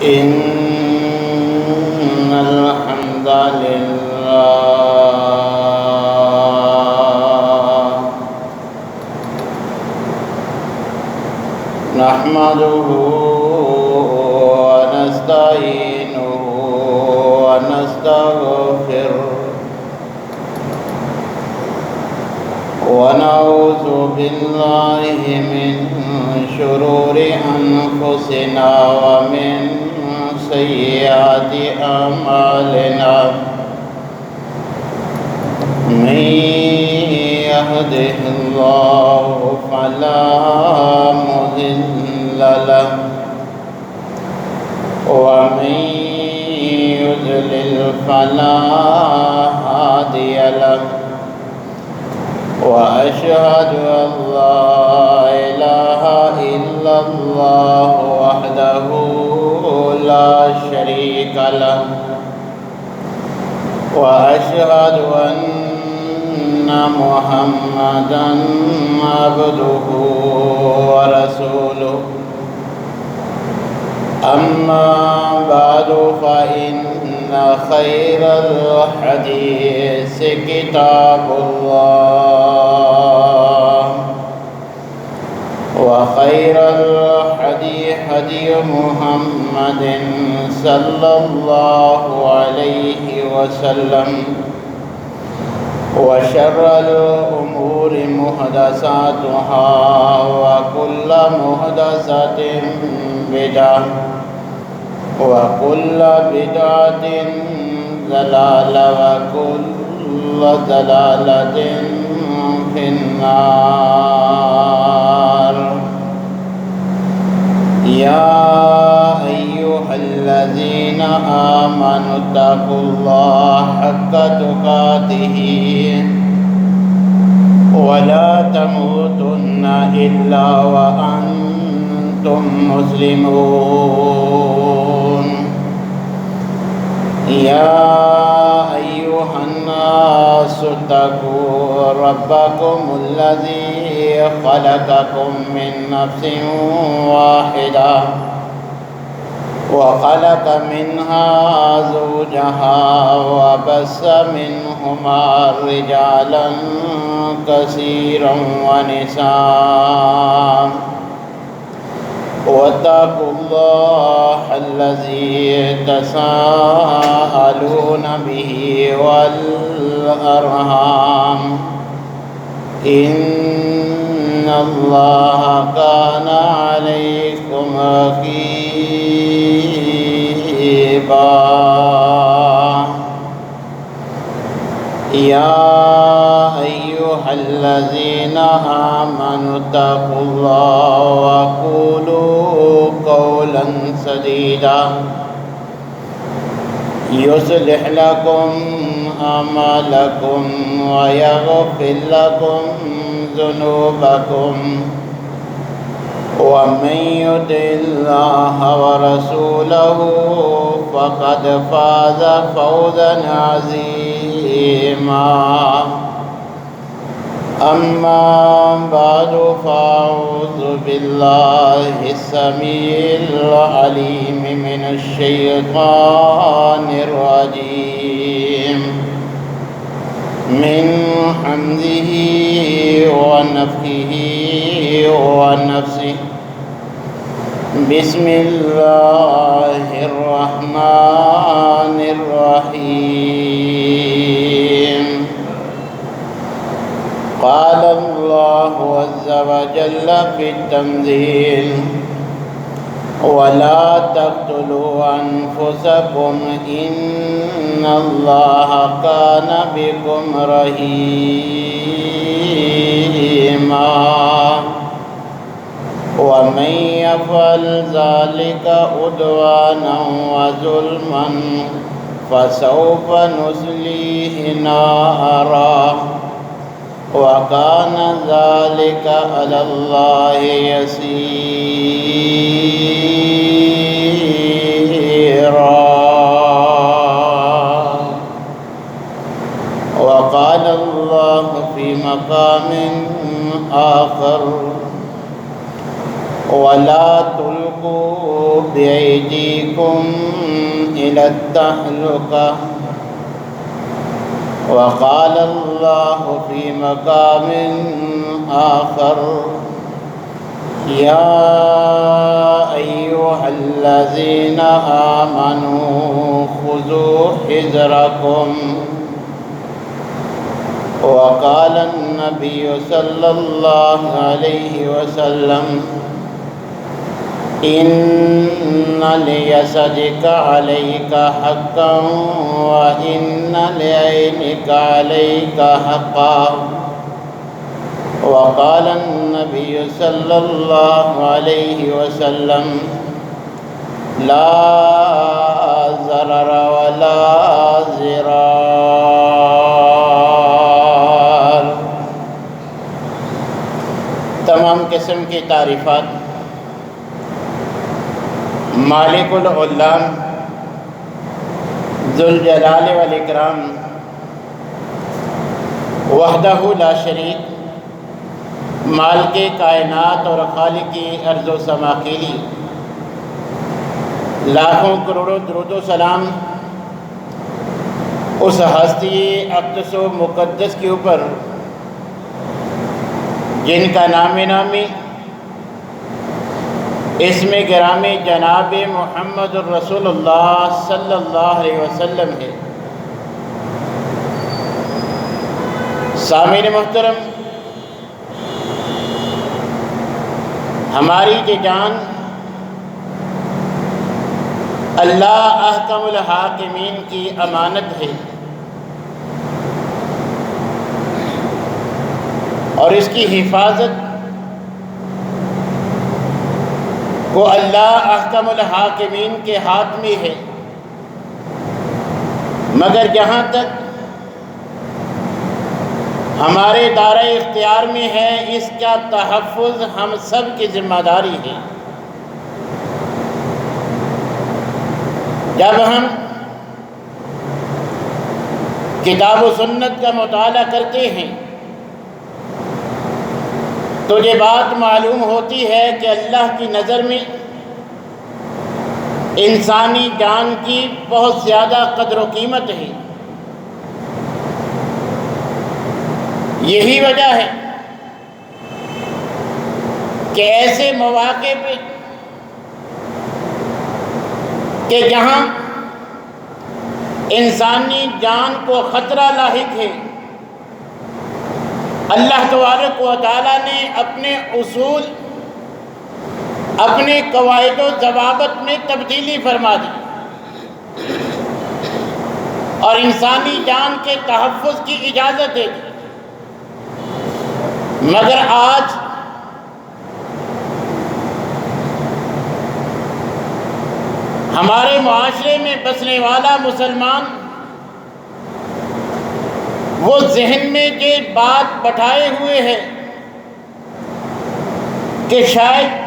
إن الحمد لله نحمده ونستعينه ونستغفره ونعوذ بالله من شرور أنفسنا ومن سيئات أعمالنا من يهده الله فلا مضل له ومن يضلل فلا هادي له وأشهد أن لا إله إلا الله وحده لا شريك له وأشهد أن محمدًا عبده ورسوله أما بعد فإن خير الحديث كتاب الله وخير الهدي هدي محمد صلى الله عليه وسلم وشر الأمور محدثاتها وكل محدثة بدعة وكل بدعة ضلالة وكل ضلالة في النار. يا أيها الذين آمنوا اتقوا الله حق تقاته ولا تموتن إلا وأنتم مسلمون. يا أيها الناس اتقوا ربكم الذي خلقكم من نفس واحدة وخلق منها زوجها وبث منهما رجالا كثيرا ونساء واتقوا الله الذي تساءلون به والأرحام إن الله كان عليكم رقيبا. يا أيها الذين آمنوا اتقوا الله وقولوا قولا سديدا يصلح لكم أعمالكم ويغفر لكم ذنوبكم ومن يطع الله ورسوله فقد فاز فوزا عظيما. أما بعد فأعوذ بالله السميع العليم من الشيطان الرجيم من حمده ونفخه ونفسه. بسم الله الرحمن الرحيم. قال الله عز وجل في التنزيل ولا تقتلوا أنفسكم إن الله كان بكم رحيما ومن يفعل ذلك عدوانا وظلما فسوف نصليه نارا وكان ذلك على الله يسيرا. وقال الله في مقام آخر ولا تلقوا بأيديكم إلى التهلكة. وقال الله في مقام آخر: يا أيها الذين آمنوا خذوا حذركم. وقال النبي صلى الله عليه وسلم: إن لجسدك عليك حقا وإن لعينك عليك حقا. وقال النبي صلى الله عليه وسلم: لا ضرر ولا ضرار. تمام قسم کی تعریفات مالک العلام ذوالجلال والاکرام وحدہ لا شریک مالک کائنات اور خالق ارض و سما کے لیے لاکھوں کروڑوں درود و سلام اس ہستی اقدس و مقدس کے اوپر جن کا نام نامی اسم گرامی جناب محمد الرسول اللہ صلی اللہ علیہ وسلم ہے۔ سامعین محترم، ہماری یہ جان اللہ احکم الحاکمین کی امانت ہے، اور اس کی حفاظت کو اللہ احکم الحاکمین کے ہاتھ میں ہے، مگر جہاں تک ہمارے دائرہ اختیار میں ہے اس کا تحفظ ہم سب کی ذمہ داری ہے۔ جب ہم کتاب و سنت کا مطالعہ کرتے ہیں تو یہ بات معلوم ہوتی ہے کہ اللہ کی نظر میں انسانی جان کی بہت زیادہ قدر و قیمت ہے۔ یہی وجہ ہے کہ ایسے مواقع پہ کہ جہاں انسانی جان کو خطرہ لاحق ہے، اللہ تبارک و تعالیٰ نے اپنے اصول، اپنے قواعد و ضوابط میں تبدیلی فرما دی اور انسانی جان کے تحفظ کی اجازت دے دی۔ مگر آج ہمارے معاشرے میں بسنے والا مسلمان وہ ذہن میں یہ بات بٹھائے ہوئے ہے کہ شاید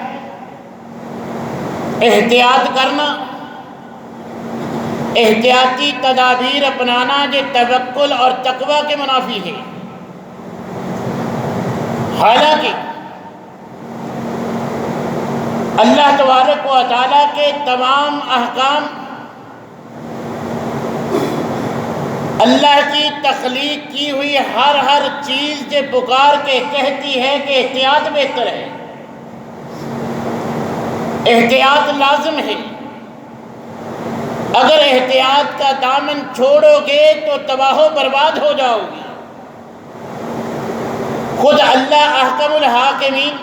احتیاط کرنا، احتیاطی تدابیر اپنانا یہ توکل اور تقوی کے منافی ہے۔ حالانکہ اللہ تبارک و تعالیٰ کے تمام احکام اللہ کی تخلیق کی ہوئی ہر چیز یہ پکار کے کہتی ہے کہ احتیاط بہتر ہے، احتیاط لازم ہے۔ اگر احتیاط کا دامن چھوڑو گے تو تباہ و برباد ہو جاؤ گے۔ خود اللہ احکم الحاکمین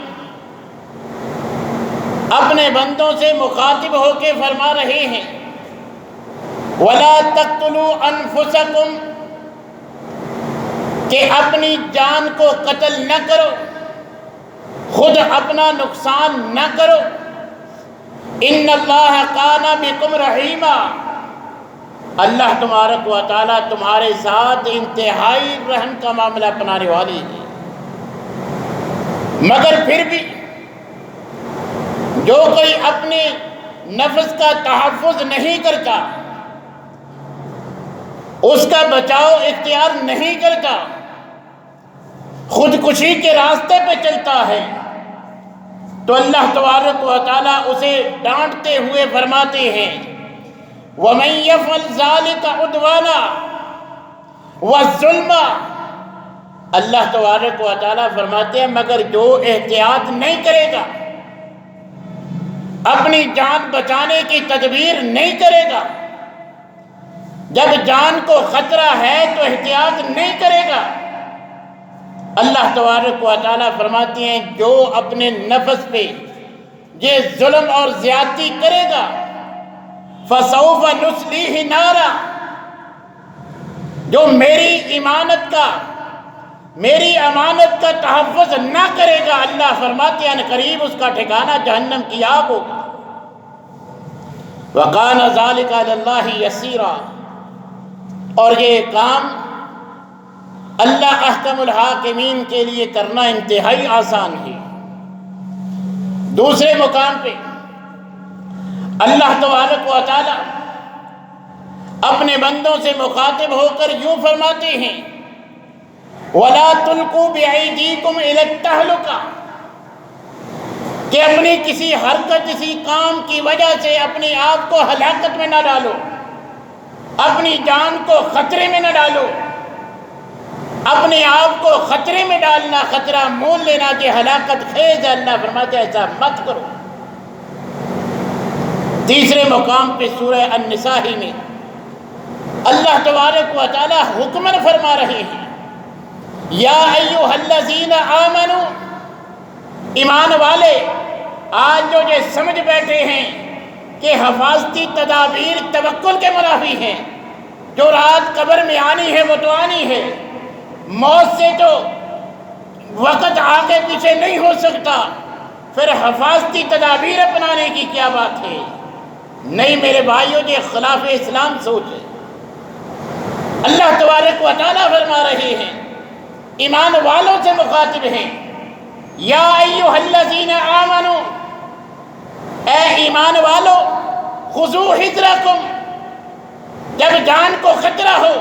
اپنے بندوں سے مخاطب ہو کے فرما رہے ہیں: وَلَا تَقْتُلُوا أَنفُسَكُمْ، کہ اپنی جان کو قتل نہ کرو، خود اپنا نقصان نہ کرو۔ إِنَّ اللَّهَ كَانَ بِكُمْ رَحِيمًا، اللہ تبارک و تعالیٰ تمہارے ساتھ انتہائی رحم کا معاملہ اپنانے والی ہے۔ مگر پھر بھی جو کوئی اپنے نفس کا تحفظ نہیں کرتا، اس کا بچاؤ اختیار نہیں کرتا، خودکشی کے راستے پہ چلتا ہے، تو اللہ تبارک و تعالیٰ اسے ڈانٹتے ہوئے فرماتے ہیں وَمَن يَفْعَلْ ذَلِكَ عُدْوَانًا وَالظُّلْمًا، اللہ تبارک و تعالیٰ فرماتے ہیں مگر جو احتیاط نہیں کرے گا، اپنی جان بچانے کی تدبیر نہیں کرے گا، جب جان کو خطرہ ہے تو احتیاط نہیں کرے گا، اللہ تبارک و تعالیٰ فرماتے ہیں جو اپنے نفس پہ یہ ظلم اور زیادتی کرے گا فَسَوْفَ نُصْلِيهِ نَارًا، جو میری امانت کا تحفظ نہ کرے گا، اللہ فرماتے ہیں قریب اس کا ٹھکانہ جہنم کی آگ ہوگا۔ وَقَانَ ذَلِكَ عَلَى اللَّهِ يَسِيرًا، اور یہ کام اللہ احکم الحاکمین کے لیے کرنا انتہائی آسان ہے۔ دوسرے مقام پہ اللہ تبارک و تعالی اپنے بندوں سے مخاطب ہو کر یوں فرماتے ہیں وَلَا تُلْقُوا بِأَيْدِيكُمْ إِلَى التَّهْلُكَةِ، کہ اپنی کسی حرکت کسی کام کی وجہ سے اپنے آپ کو ہلاکت میں نہ ڈالو، اپنی جان کو خطرے میں نہ ڈالو۔ اپنے آپ کو خطرے میں ڈالنا، خطرہ مول لینا کہ ہلاکت خیز ہے، اللہ فرماتے ایسا مت کرو۔ تیسرے مقام پہ سورہ النساء میں اللہ تبارک و تعالی حکمن فرما رہے ہیں یا ایھا الذین آمنو، ایمان والے آج جو یہ سمجھ بیٹھے ہیں کہ حفاظتی تدابیر توکل کے منافی ہیں، جو رات قبر میں آنی ہے وہ تو آنی ہے، موت سے تو وقت آگے پیچھے نہیں ہو سکتا، پھر حفاظتی تدابیر اپنانے کی کیا بات ہے؟ نہیں میرے بھائیوں، یہ خلاف اسلام سوچ ہے۔ اللہ تبارک و تعالیٰ فرما رہے ہیں ایمان والوں سے مخاطب ہیں یا ایھا الذین آمنو، اے ایمان والو خذوا حذرکم، جب جان کو خطرہ ہو،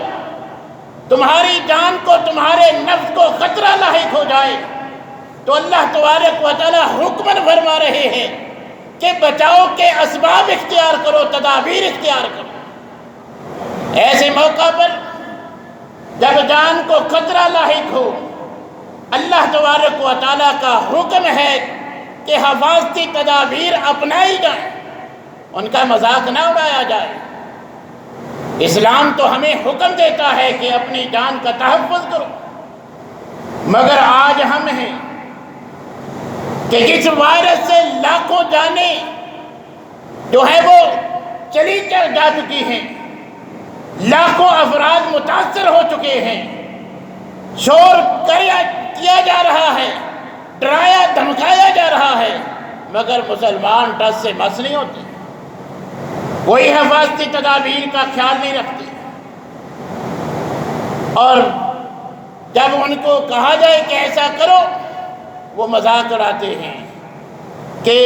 تمہاری جان کو تمہارے نفس کو خطرہ لاحق ہو جائے تو اللہ تبارک و تعالی حکمن فرما رہے ہیں کہ بچاؤ کے اسباب اختیار کرو، تدابیر اختیار کرو۔ ایسے موقع پر جب جان کو خطرہ لاحق ہو، اللہ تبارک و تعالی کا حکم ہے کہ حفاظتی تدابیر اپنائی جائیں، ان کا مذاق نہ اڑایا جائے۔ اسلام تو ہمیں حکم دیتا ہے کہ اپنی جان کا تحفظ کرو، مگر آج ہم ہیں کہ جس وائرس سے لاکھوں جانیں جو ہے وہ چلی جا چکی ہیں، لاکھوں افراد متاثر ہو چکے ہیں، شور کیا جا رہا ہے، ڈرایا دھمکایا جا رہا ہے، مگر مسلمان ٹس سے مس نہیں ہوتے، کوئی حفاظتی تدابیر کا خیال نہیں رکھتے، اور جب ان کو کہا جائے کہ ایسا کرو وہ مذاق اڑاتے ہیں کہ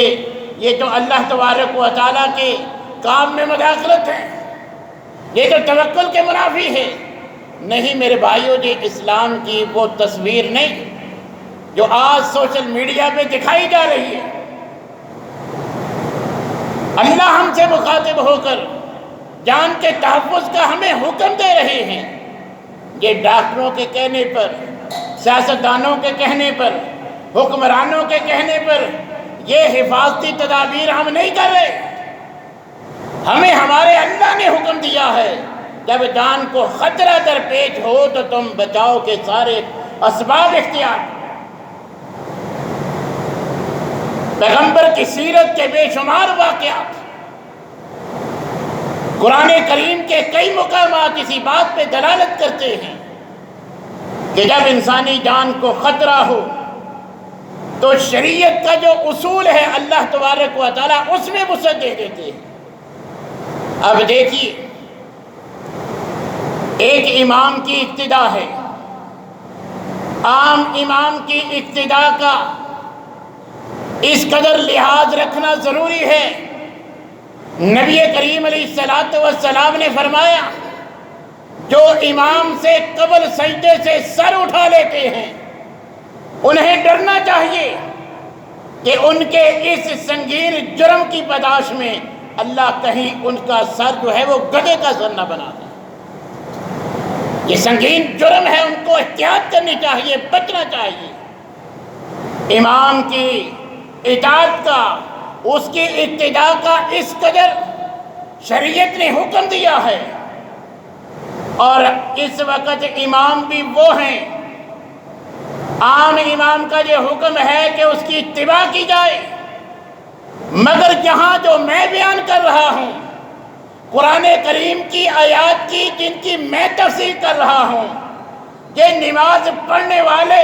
یہ تو اللہ تبارک و تعالیٰ کے کام میں مداخلت ہے، یہ تو توکل کے منافی ہے۔ نہیں میرے بھائیوں، یہ اسلام کی وہ تصویر نہیں جو آج سوشل میڈیا پہ دکھائی جا رہی ہے۔ اللہ ہم سے مخاطب ہو کر جان کے تحفظ کا ہمیں حکم دے رہے ہیں، یہ ڈاکٹروں کے کہنے پر، سیاستدانوں کے کہنے پر، حکمرانوں کے کہنے پر یہ حفاظتی تدابیر ہم نہیں کر رہے، ہمیں ہمارے اللہ نے حکم دیا ہے جب جان کو خطرہ درپیش ہو تو تم بچاؤ کے سارے اسباب اختیار کرو۔ پیغمبر کی سیرت کے بے شمار واقعات، قرآن کریم کے کئی مقامات اسی بات پہ دلالت کرتے ہیں کہ جب انسانی جان کو خطرہ ہو تو شریعت کا جو اصول ہے اللہ تبارک و تعالیٰ اس میں وسعت دے دیتے ہیں۔ اب دیکھیے، ایک امام کی اقتدا ہے، عام امام کی اقتدا کا اس قدر لحاظ رکھنا ضروری ہے۔ نبی کریم علیہ السلام نے فرمایا جو امام سے قبل سجدے سے سر اٹھا لیتے ہیں انہیں ڈرنا چاہیے کہ ان کے اس سنگین جرم کی پاداش میں اللہ کہیں ان کا سر جو ہے وہ گدھے کا سر نہ بنا دے۔ یہ سنگین جرم ہے، ان کو احتیاط کرنی چاہیے، بچنا چاہیے۔ امام کی اطاعت کا، اس کی اتباع کا اس قدر شریعت نے حکم دیا ہے، اور اس وقت امام بھی وہ ہیں، عام امام کا یہ حکم ہے کہ اس کی اتباع کی جائے، مگر یہاں جو میں بیان کر رہا ہوں قرآن کریم کی آیات کی، جن کی میں تفسیر کر رہا ہوں، یہ نماز پڑھنے والے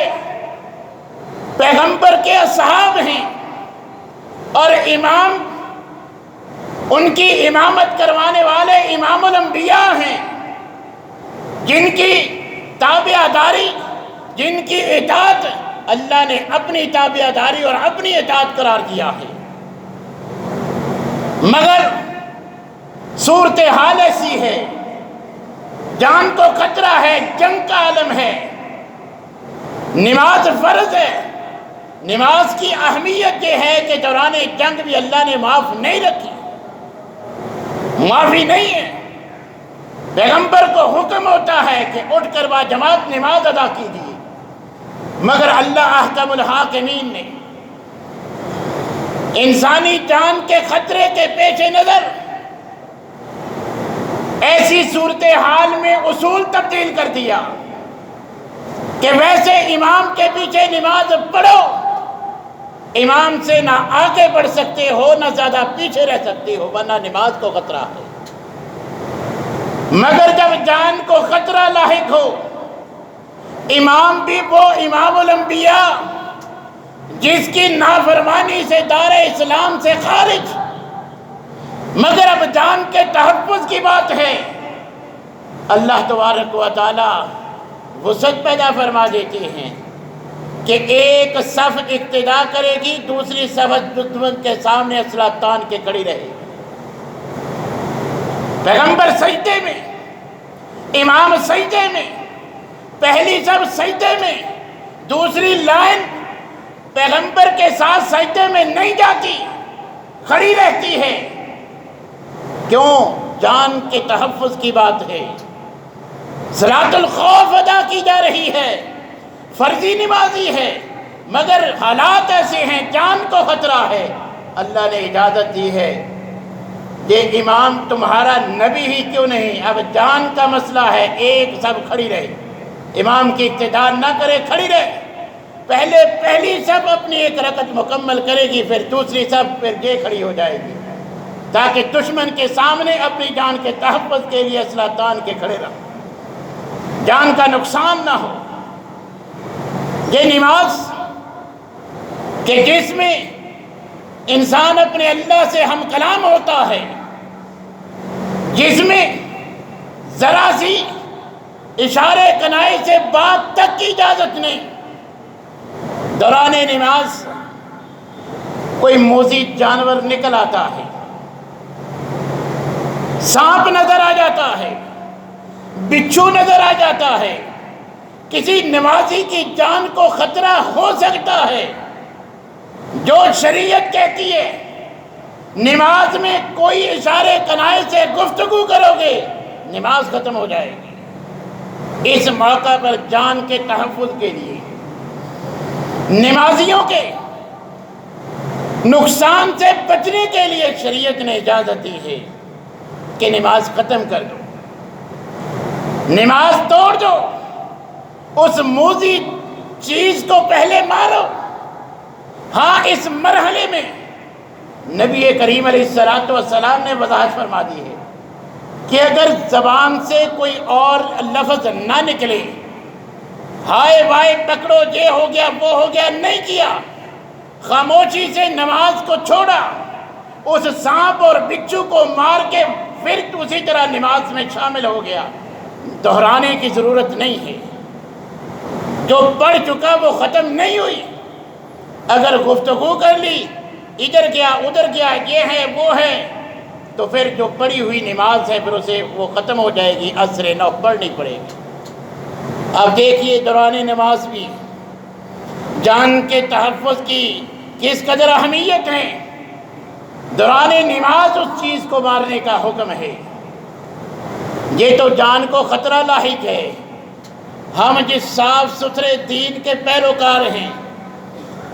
پیغمبر کے اصحاب ہیں، اور امام ان کی امامت کروانے والے امام الانبیاء ہیں، جن کی تابعداری، جن کی اطاعت اللہ نے اپنی تابعداری اور اپنی اطاعت قرار دیا ہے۔ مگر صورتحال ایسی ہے، جان کو خطرہ ہے، جنگ کا عالم ہے، نماز فرض ہے۔ نماز کی اہمیت یہ ہے کہ دوران جنگ بھی اللہ نے معاف نہیں رکھی، معافی نہیں ہے۔ پیغمبر کو حکم ہوتا ہے کہ اٹھ کر با جماعت نماز ادا کیجیے، مگر اللہ احکم الحاکمین نے انسانی جان کے خطرے کے پیش نظر ایسی صورتحال میں اصول تبدیل کر دیا کہ ویسے امام کے پیچھے نماز پڑھو، امام سے نہ آگے بڑھ سکتے ہو نہ زیادہ پیچھے رہ سکتے ہو، ورنہ نماز کو خطرہ ہے۔ مگر جب جان کو خطرہ لاحق ہو، امام بھی وہ امام الانبیاء جس کی نافرمانی سے دار اسلام سے خارج، مگر اب جان کے تحفظ کی بات ہے، اللہ تبارک و تعالی وسعت پیدا فرما دیتے ہیں کہ ایک صف اقتدا کرے گی، دوسری صف دشمن کے سامنے اسلحہ تان کے کھڑی رہے گی۔ پیغمبر سجدے میں، امام سجدے میں، پہلی صف سجدے میں، دوسری لائن پیغمبر کے ساتھ سجدے میں نہیں جاتی، کھڑی رہتی ہے۔ کیوں؟ جان کے تحفظ کی بات ہے، صلاۃ الخوف ادا کی جا رہی ہے، فرضی نمازی ہے، مگر حالات ایسے ہیں، جان کو خطرہ ہے، اللہ نے اجازت دی ہے۔ یہ امام تمہارا نبی ہی کیوں نہیں، اب جان کا مسئلہ ہے، ایک سب کھڑی رہے، امام کی اقتدار نہ کرے، کھڑی رہے۔ پہلی سب اپنی ایک رکعت مکمل کرے گی، پھر دوسری سب پھر یہ کھڑی ہو جائے گی، تاکہ دشمن کے سامنے اپنی جان کے تحفظ کے لیے اسلحہ تان کے کھڑے رہو، جان کا نقصان نہ ہو۔ یہ نماز کہ جس میں انسان اپنے اللہ سے ہم کلام ہوتا ہے، جس میں ذرا سی اشارے کنائی سے بات تک کی اجازت نہیں، دوران نماز کوئی موذی جانور نکل آتا ہے، سانپ نظر آ جاتا ہے، بچھو نظر آ جاتا ہے، کسی نمازی کی جان کو خطرہ ہو سکتا ہے۔ جو شریعت کہتی ہے نماز میں کوئی اشارے کنائے سے گفتگو کرو گے نماز ختم ہو جائے گی۔ اس موقع پر جان کے تحفظ کے لیے، نمازیوں کے نقصان سے بچنے کے لیے شریعت نے اجازت دی ہے کہ نماز ختم کر دو، نماز توڑ دو، اس موذی چیز کو پہلے مارو۔ ہاں، اس مرحلے میں نبی کریم علیہ السلام نے وضاحت فرما دی ہے کہ اگر زبان سے کوئی اور لفظ نہ نکلے، ہائے وائے پکڑو، یہ ہو گیا وہ ہو گیا، نہیں کیا، خاموشی سے نماز کو چھوڑا، اس سانپ اور بچھو کو مار کے پھر اسی طرح نماز میں شامل ہو گیا، دہرانے کی ضرورت نہیں ہے۔ جو پڑھ چکا وہ ختم نہیں ہوئی۔ اگر گفتگو کر لی، ادھر گیا ادھر گیا، یہ ہے وہ ہے، تو پھر جو پڑھی ہوئی نماز ہے پھر اسے وہ ختم ہو جائے گی، عصر نو پڑھنی پڑے گی۔ اب دیکھیے دوران نماز بھی جان کے تحفظ کی کس قدر اہمیت ہے، دوران نماز اس چیز کو مارنے کا حکم ہے۔ یہ تو جان کو خطرہ لاحق ہے۔ ہم جس صاف ستھرے دین کے پیروکار ہیں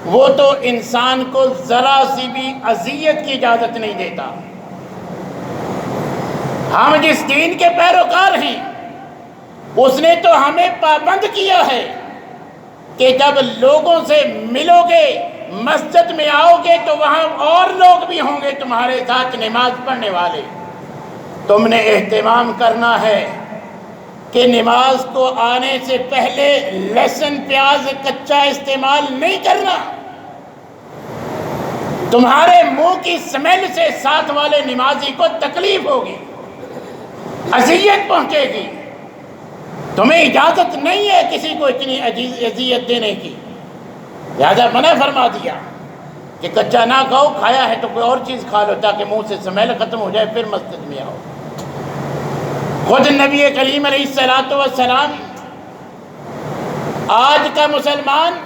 وہ تو انسان کو ذرا سی بھی اذیت کی اجازت نہیں دیتا۔ ہم جس دین کے پیروکار ہیں اس نے تو ہمیں پابند کیا ہے کہ جب لوگوں سے ملو گے، مسجد میں آؤ گے تو وہاں اور لوگ بھی ہوں گے تمہارے ساتھ نماز پڑھنے والے، تم نے اہتمام کرنا ہے کہ نماز کو آنے سے پہلے لہسن پیاز کچا استعمال نہیں کرنا۔ تمہارے منہ کی سمیل سے ساتھ والے نمازی کو تکلیف ہوگی، اذیت پہنچے گی۔ تمہیں اجازت نہیں ہے کسی کو اتنی اذیت دینے کی، لہذا منع فرما دیا کہ کچا نہ کھاؤ، کھایا ہے تو کوئی اور چیز کھا لو تاکہ منہ سے سمیل ختم ہو جائے، پھر مسجد میں آؤ۔ خود نبی کریم علیہ الصلوۃ والسلام، آج کا مسلمان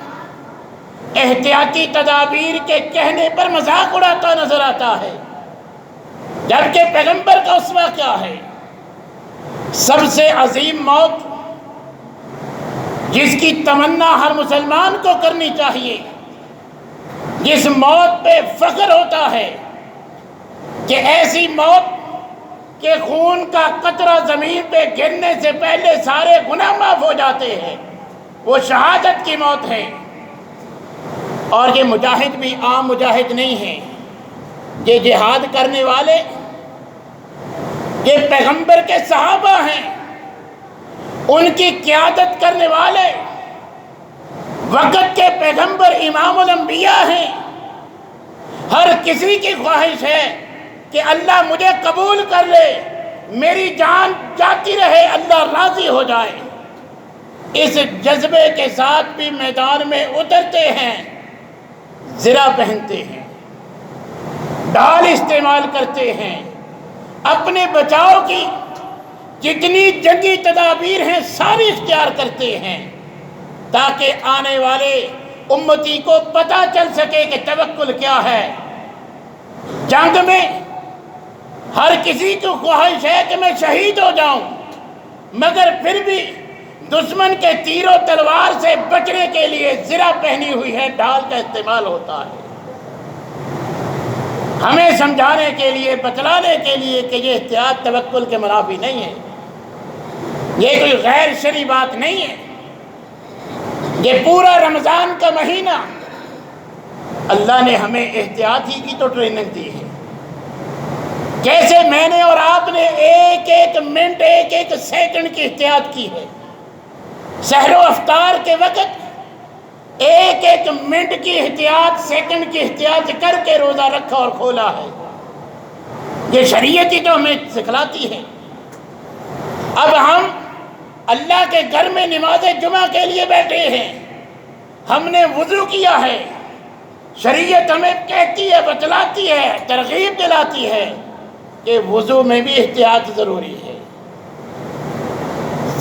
احتیاطی تدابیر کے کہنے پر مذاق اڑاتا نظر آتا ہے، جبکہ پیغمبر کا اسوہ کیا ہے؟ سب سے عظیم موت جس کی تمنا ہر مسلمان کو کرنی چاہیے، جس موت پہ فخر ہوتا ہے کہ ایسی موت کہ خون کا قطرہ زمین پہ گرنے سے پہلے سارے گناہ معاف ہو جاتے ہیں، وہ شہادت کی موت ہے۔ اور یہ مجاہد بھی عام مجاہد نہیں ہیں، یہ جہاد کرنے والے یہ پیغمبر کے صحابہ ہیں، ان کی قیادت کرنے والے وقت کے پیغمبر امام الانبیاء ہیں۔ ہر کسی کی خواہش ہے کہ اللہ مجھے قبول کر لے، میری جان جاتی رہے، اللہ راضی ہو جائے۔ اس جذبے کے ساتھ بھی میدان میں اترتے ہیں، زرہ پہنتے ہیں، ڈھال استعمال کرتے ہیں، اپنے بچاؤ کی جتنی جنگی تدابیر ہیں ساری اختیار کرتے ہیں تاکہ آنے والے امتی کو پتہ چل سکے کہ توکل کیا ہے۔ جنگ میں ہر کسی کو خواہش ہے کہ میں شہید ہو جاؤں، مگر پھر بھی دشمن کے تیر و تلوار سے بچنے کے لیے زرہ پہنی ہوئی ہے، ڈھال کا استعمال ہوتا ہے، ہمیں سمجھانے کے لیے، بتلانے کے لیے کہ یہ احتیاط توکل کے منافی نہیں ہے، یہ کوئی غیر شرعی بات نہیں ہے۔ یہ پورا رمضان کا مہینہ اللہ نے ہمیں احتیاط ہی کی تو ٹریننگ دی ہے، کیسے میں نے اور آپ نے ایک ایک منٹ، ایک ایک سیکنڈ کی احتیاط کی ہے۔ سحر و افطار کے وقت ایک ایک منٹ کی احتیاط، سیکنڈ کی احتیاط کر کے روزہ رکھا اور کھولا ہے، یہ شریعت ہی تو ہمیں سکھلاتی ہے۔ اب ہم اللہ کے گھر میں نماز جمعہ کے لیے بیٹھے ہیں، ہم نے وضو کیا ہے، شریعت ہمیں کہتی ہے، بتلاتی ہے، ترغیب دلاتی ہے کہ وضو میں بھی احتیاط ضروری ہے۔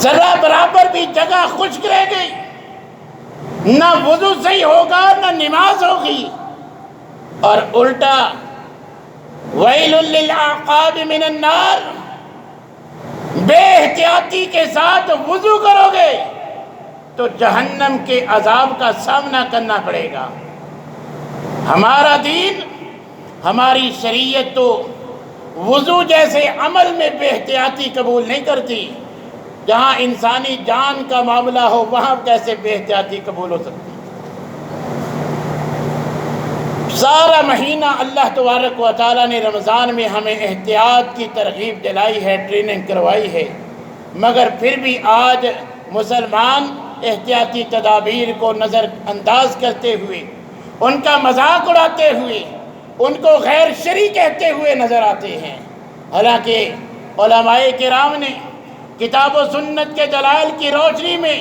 ذرا برابر بھی جگہ خشک رہ گئی، نہ وضو صحیح ہوگا نہ نماز ہوگی، اور الٹا ویل للعقاب من النار، بے احتیاطی کے ساتھ وضو کرو گے تو جہنم کے عذاب کا سامنا کرنا پڑے گا۔ ہمارا دین، ہماری شریعت تو وضو جیسے عمل میں بے احتیاطی قبول نہیں کرتی، جہاں انسانی جان کا معاملہ ہو وہاں کیسے بے احتیاطی قبول ہو سکتی۔ سارا مہینہ اللہ تبارک و تعالیٰ نے رمضان میں ہمیں احتیاط کی ترغیب دلائی ہے، ٹریننگ کروائی ہے، مگر پھر بھی آج مسلمان احتیاطی تدابیر کو نظر انداز کرتے ہوئے، ان کا مذاق اڑاتے ہوئے، ان کو غیر شرعی کہتے ہوئے نظر آتے ہیں۔ حالانکہ علماء کرام نے کتاب و سنت کے دلائل کی روشنی میں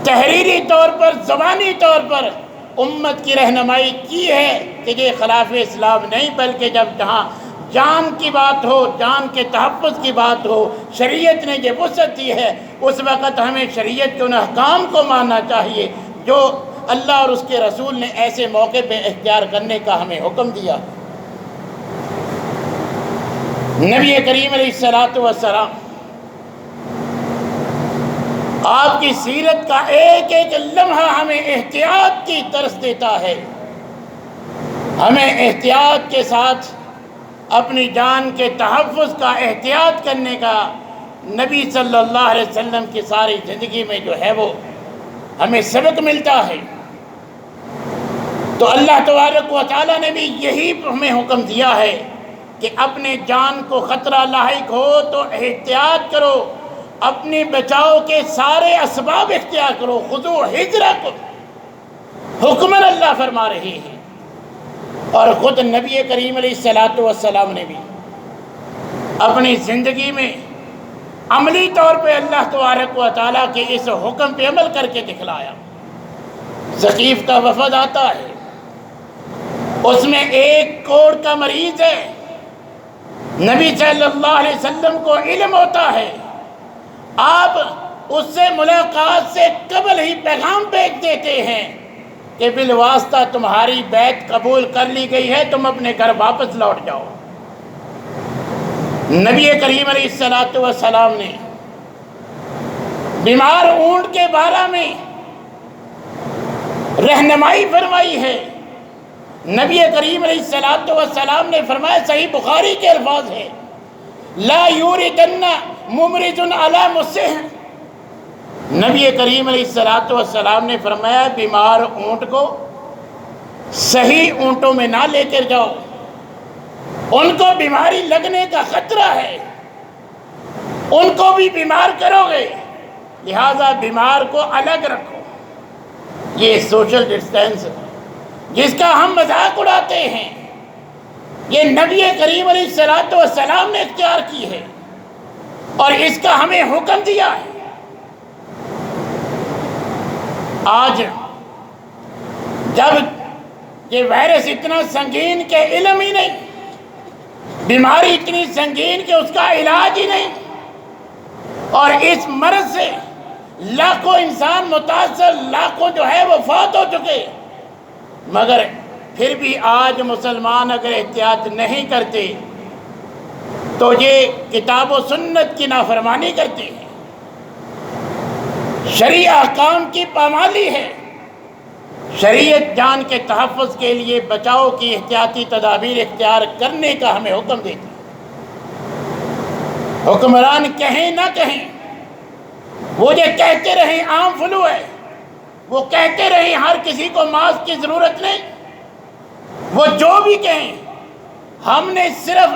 تحریری طور پر، زبانی طور پر امت کی رہنمائی کی ہے کہ یہ خلاف اسلام نہیں، بلکہ جب جہاں جان کی بات ہو، جان کے تحفظ کی بات ہو، شریعت نے یہ وسعت دی ہے، اس وقت ہمیں شریعت کے ان احکام کو ماننا چاہیے جو اللہ اور اس کے رسول نے ایسے موقع پہ اختیار کرنے کا ہمیں حکم دیا۔ نبی کریم علیہ الصلوۃ والسلام آپ کی سیرت کا ایک ایک لمحہ ہمیں احتیاط کی درس دیتا ہے۔ ہمیں احتیاط کے ساتھ اپنی جان کے تحفظ کا، احتیاط کرنے کا نبی صلی اللہ علیہ وسلم کی ساری زندگی میں جو ہے وہ ہمیں سبق ملتا ہے۔ تو اللہ تبارک و تعالیٰ نے بھی یہی ہمیں حکم دیا ہے کہ اپنے جان کو خطرہ لاحق ہو تو احتیاط کرو، اپنے بچاؤ کے سارے اسباب اختیار کرو، خذوا حذرکم، حکماً اللہ فرما رہے ہیں۔ اور خود نبی کریم علیہ الصلوۃ والسلام نے بھی اپنی زندگی میں عملی طور پہ اللہ تبارک و تعالیٰ کے اس حکم پہ عمل کر کے دکھلایا۔ ثقیف کا وفد آتا ہے، اس میں 1 کروڑ کا مریض ہے، نبی صلی اللہ علیہ وسلم کو علم ہوتا ہے، آپ اس سے ملاقات سے قبل ہی پیغام بھیج دیتے ہیں کہ بالواسطہ تمہاری بیعت قبول کر لی گئی ہے، تم اپنے گھر واپس لوٹ جاؤ۔ نبی کریم علیہ الصلوۃ والسلام نے بیمار اونٹ کے بارے میں رہنمائی فرمائی ہے۔ نبی کریم علیہ الصلوۃ والسلام نے فرمایا، صحیح بخاری کے الفاظ ہیں، لا یورکن ممرض علی مسح۔ نبی کریم علیہ الصلوۃ والسلام نے فرمایا، بیمار اونٹ کو صحیح اونٹوں میں نہ لے کر جاؤ، ان کو بیماری لگنے کا خطرہ ہے، ان کو بھی بیمار کرو گے، لہذا بیمار کو الگ رکھو۔ یہ سوشل ڈسٹینس جس کا ہم مذاق اڑاتے ہیں، یہ نبی کریم علیہ الصلوۃ والسلام نے اختیار کی ہے اور اس کا ہمیں حکم دیا ہے۔ آج جب یہ وائرس اتنا سنگین کہ علم ہی نہیں، بیماری اتنی سنگین کہ اس کا علاج ہی نہیں، اور اس مرض سے لاکھوں انسان متاثر، لاکھوں جو ہے وہ فوت ہو چکے، مگر پھر بھی آج مسلمان اگر احتیاط نہیں کرتے تو یہ کتاب و سنت کی نافرمانی کرتے ہیں، شرعی احکام کی پامالی ہے۔ شریعت جان کے تحفظ کے لیے بچاؤ کی احتیاطی تدابیر اختیار کرنے کا ہمیں حکم دیتی ہے۔ حکمران کہیں نہ کہیں، وہ یہ کہتے رہیں عام فلو ہے، وہ کہتے رہیں ہر کسی کو ماسک کی ضرورت نہیں، وہ جو بھی کہیں، ہم نے صرف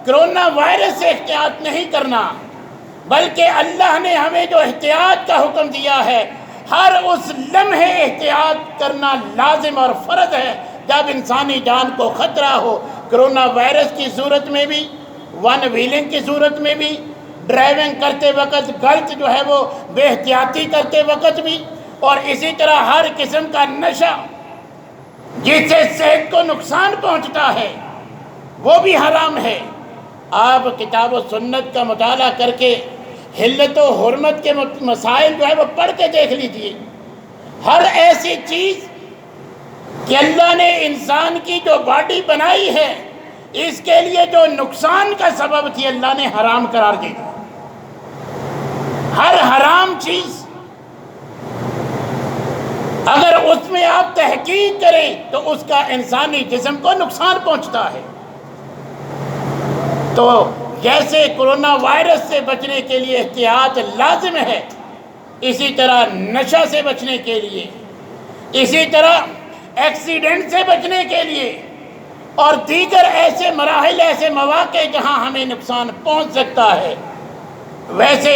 کرونا وائرس سے احتیاط نہیں کرنا، بلکہ اللہ نے ہمیں جو احتیاط کا حکم دیا ہے، ہر اس لمحے احتیاط کرنا لازم اور فرض ہے جب انسانی جان کو خطرہ ہو۔ کرونا وائرس کی صورت میں بھی، ون ویلنگ کی صورت میں بھی، ڈرائیونگ کرتے وقت غلط جو ہے وہ بے احتیاطی کرتے وقت بھی، اور اسی طرح ہر قسم کا نشہ جس سے صحت کو نقصان پہنچتا ہے وہ بھی حرام ہے۔ آپ کتاب و سنت کا مطالعہ کر کے حلت و حرمت کے مسائل جو ہے وہ پڑھ کے دیکھ لیجئے۔ ہر ایسی چیز کہ اللہ نے انسان کی جو باڈی بنائی ہے، اس کے لیے جو نقصان کا سبب تھی، اللہ نے حرام قرار دے دی۔ ہر حرام چیز اگر اس میں آپ تحقیق کریں تو اس کا انسانی جسم کو نقصان پہنچتا ہے۔ تو جیسے کرونا وائرس سے بچنے کے لیے احتیاط لازم ہے، اسی طرح نشہ سے بچنے کے لیے، اسی طرح ایکسیڈنٹ سے بچنے کے لیے، اور دیگر ایسے مراحل، ایسے مواقع جہاں ہمیں نقصان پہنچ سکتا ہے، ویسے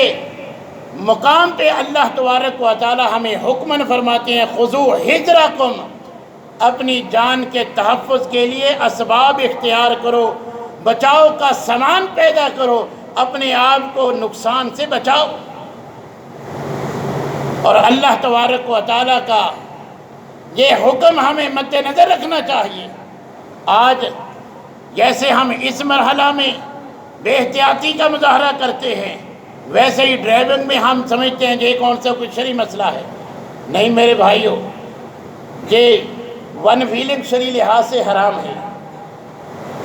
مقام پہ اللہ تبارک و تعالی ہمیں حکمن فرماتے ہیں، خذوا حذرکم، اپنی جان کے تحفظ کے لیے اسباب اختیار کرو، بچاؤ کا سامان پیدا کرو، اپنے آپ کو نقصان سے بچاؤ۔ اور اللہ تبارک و تعالی کا یہ حکم ہمیں مد نظر رکھنا چاہیے۔ آج جیسے ہم اس مرحلہ میں بے احتیاطی کا مظاہرہ کرتے ہیں، ویسے ہی ڈرائیونگ میں ہم سمجھتے ہیں کہ یہ کون سا کوئی شرعی مسئلہ ہے۔ نہیں میرے بھائیوں، کہ ون ویلنگ شرعی لحاظ سے حرام ہے،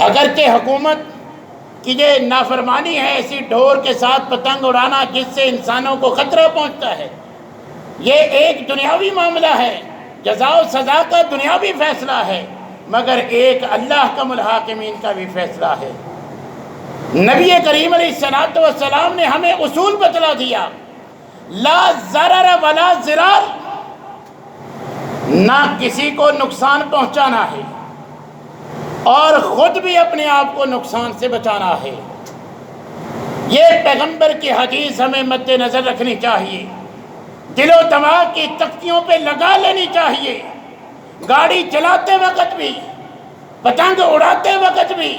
اگرچہ حکومت کی یہ نافرمانی ہے ایسی ڈور کے ساتھ پتنگ اڑانا جس سے انسانوں کو خطرہ پہنچتا ہے، یہ ایک دنیاوی معاملہ ہے، جزا و سزا کا دنیاوی فیصلہ ہے، مگر ایک اللہ کا الحاکمین کا بھی فیصلہ ہے۔ نبی کریم علیہ السلام نے ہمیں اصول بتلا دیا، لا ضرر ولا ضرار، نہ کسی کو نقصان پہنچانا ہے اور خود بھی اپنے آپ کو نقصان سے بچانا ہے۔ یہ پیغمبر کی حدیث ہمیں مد نظر رکھنی چاہیے، دل و دماغ کی تختیوں پہ لگا لینی چاہیے، گاڑی چلاتے وقت بھی، پتنگ اڑاتے وقت بھی،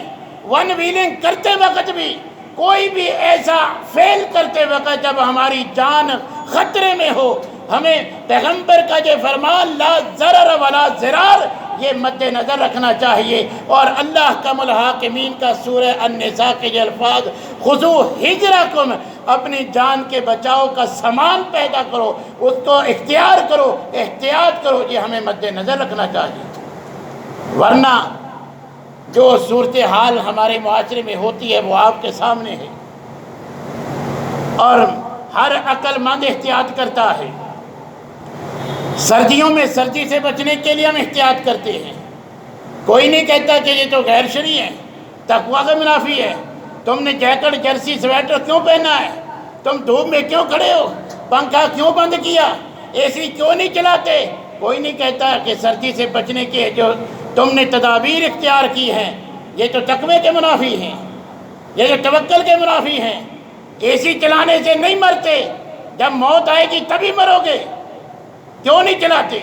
ون ویلنگ کرتے وقت بھی، کوئی بھی ایسا فعل کرتے وقت جب ہماری جان خطرے میں ہو، ہمیں پیغمبر کا یہ فرمان لا ضرر ولا ضرار یہ مد نظر رکھنا چاہیے، اور اللہ کا الحاکمین کا سورہ النساء کے یہ الفاظ خذوا حذرکم، اپنی جان کے بچاؤ کا سامان پیدا کرو، اس کو اختیار کرو، احتیاط کرو، یہ ہمیں مد نظر رکھنا چاہیے۔ ورنہ جو صورتحال ہمارے معاشرے میں ہوتی ہے وہ آپ کے سامنے ہے، اور ہر عقل مند احتیاط کرتا ہے۔ سردیوں میں سردی سے بچنے کے لیے ہم احتیاط کرتے ہیں، کوئی نہیں کہتا کہ یہ تو غیر شرعی ہے، تقویٰ کا منافی ہے، تم نے جیکٹ جرسی سویٹر کیوں پہنا ہے، تم دھوپ میں کیوں کھڑے ہو، پنکھا کیوں بند کیا، اے سی کیوں نہیں چلاتے، کوئی نہیں کہتا کہ سردی سے بچنے کے جو تم نے تدابیر اختیار کی ہیں یہ تو تقوی کے منافی ہیں، یہ جو توکل کے منافی ہیں۔ اے سی چلانے سے نہیں مرتے، جب موت آئے گی تبھی مرو گے، کیوں نہیں چلاتے؟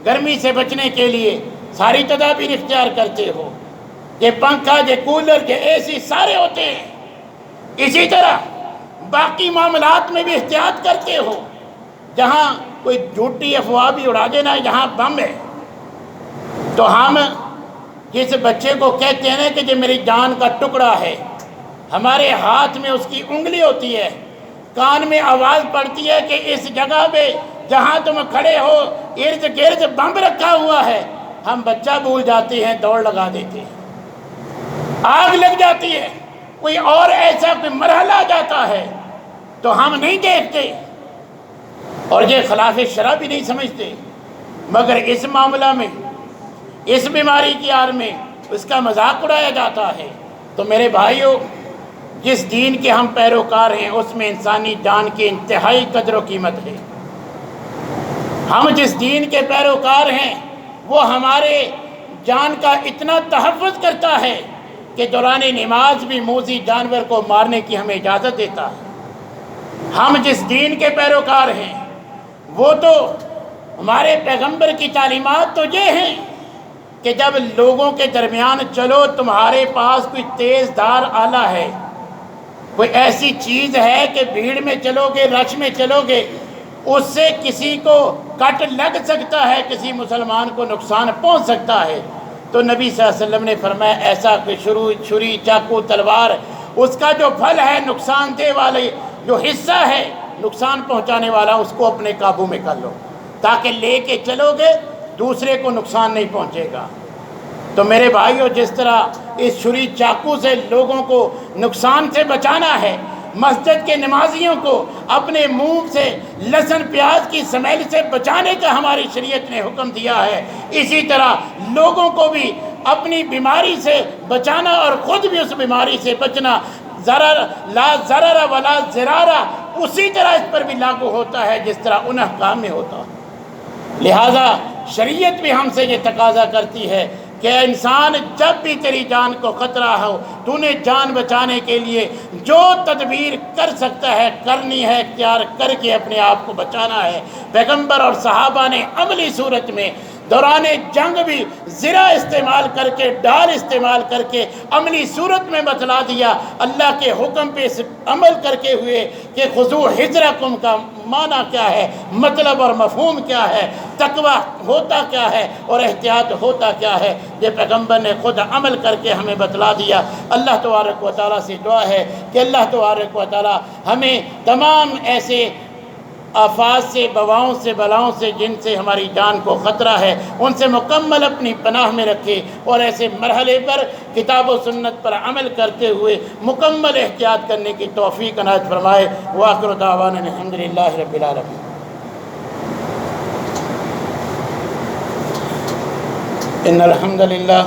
گرمی سے بچنے کے لیے ساری تدابیر اختیار کرتے ہو، یہ پنکھا، یہ کولر، یہ اے سی سارے ہوتے ہیں۔ اسی طرح باقی معاملات میں بھی احتیاط کرتے ہو، جہاں کوئی جھوٹی افواہ بھی اڑا دینا ہے جہاں بم ہے، تو ہم جس بچے کو کہتے ہیں کہ یہ میری جان کا ٹکڑا ہے، ہمارے ہاتھ میں اس کی انگلی ہوتی ہے، کان میں آواز پڑتی ہے کہ اس جگہ پہ جہاں تم کھڑے ہو ارد گرد بم رکھا ہوا ہے، ہم بچہ بھول جاتے ہیں، دوڑ لگا دیتے ہیں، آگ لگ جاتی ہے، کوئی اور ایسا کوئی مرحلہ آ جاتا ہے تو ہم نہیں دیکھتے اور یہ خلاف شرع بھی نہیں سمجھتے، مگر اس معاملہ میں، اس بیماری کی آڑ میں اس کا مذاق اڑایا جاتا ہے۔ تو میرے بھائیوں، جس دین کے ہم پیروکار ہیں اس میں انسانی جان کی انتہائی قدر و قیمت ہے۔ ہم جس دین کے پیروکار ہیں وہ ہمارے جان کا اتنا تحفظ کرتا ہے کہ دوران نماز بھی موذی جانور کو مارنے کی ہمیں اجازت دیتا ہے۔ ہم جس دین کے پیروکار ہیں وہ تو ہمارے پیغمبر کی تعلیمات تو یہ ہیں کہ جب لوگوں کے درمیان چلو، تمہارے پاس کوئی تیز دھار آلہ ہے، کوئی ایسی چیز ہے کہ بھیڑ میں چلو گے، رش میں چلو گے، اس سے کسی کو کٹ لگ سکتا ہے، کسی مسلمان کو نقصان پہنچ سکتا ہے، تو نبی صلی اللہ علیہ وسلم نے فرمایا ایسا کہ چھری، چاقو، تلوار، اس کا جو پھل ہے نقصان دہ والے جو حصہ ہے نقصان پہنچانے والا، اس کو اپنے قابو میں کر لو، تاکہ لے کے چلو گے دوسرے کو نقصان نہیں پہنچے گا۔ تو میرے بھائیوں، جس طرح اس چھری چاقو سے لوگوں کو نقصان سے بچانا ہے، مسجد کے نمازیوں کو اپنے منہ سے لہسن پیاز کی سمیل سے بچانے کا ہماری شریعت نے حکم دیا ہے، اسی طرح لوگوں کو بھی اپنی بیماری سے بچانا اور خود بھی اس بیماری سے بچنا، لا ضرر ولا ضرار اسی طرح اس پر بھی لاگو ہوتا ہے جس طرح ان احکام میں ہوتا ہے۔ لہذا شریعت بھی ہم سے یہ تقاضا کرتی ہے کہ انسان جب بھی تیری جان کو خطرہ ہو، تو نے جان بچانے کے لیے جو تدبیر کر سکتا ہے کرنی ہے، اختیار کر کے اپنے آپ کو بچانا ہے۔ پیغمبر اور صحابہ نے عملی صورت میں دوران جنگ بھی زرہ استعمال کر کے، ڈال استعمال کر کے عملی صورت میں بتلا دیا، اللہ کے حکم پہ عمل کر کے ہوئے کہ خذوا حذرکم کا معنی کیا ہے، مطلب اور مفہوم کیا ہے، تقوی ہوتا کیا ہے اور احتیاط ہوتا کیا ہے، یہ پیغمبر نے خود عمل کر کے ہمیں بتلا دیا۔ اللہ تبارک و تعالیٰ سے دعا ہے کہ اللہ تبارک و تعالیٰ ہمیں تمام ایسے آفات سے، بواؤں سے، بلاؤں سے، جن سے ہماری جان کو خطرہ ہے، ان سے مکمل اپنی پناہ میں رکھے، اور ایسے مرحلے پر کتاب و سنت پر عمل کرتے ہوئے مکمل احتیاط کرنے کی توفیق عنایت فرمائے۔ وآخر دعوانا الحمدللہ رب العالمین۔ ان الحمدللہ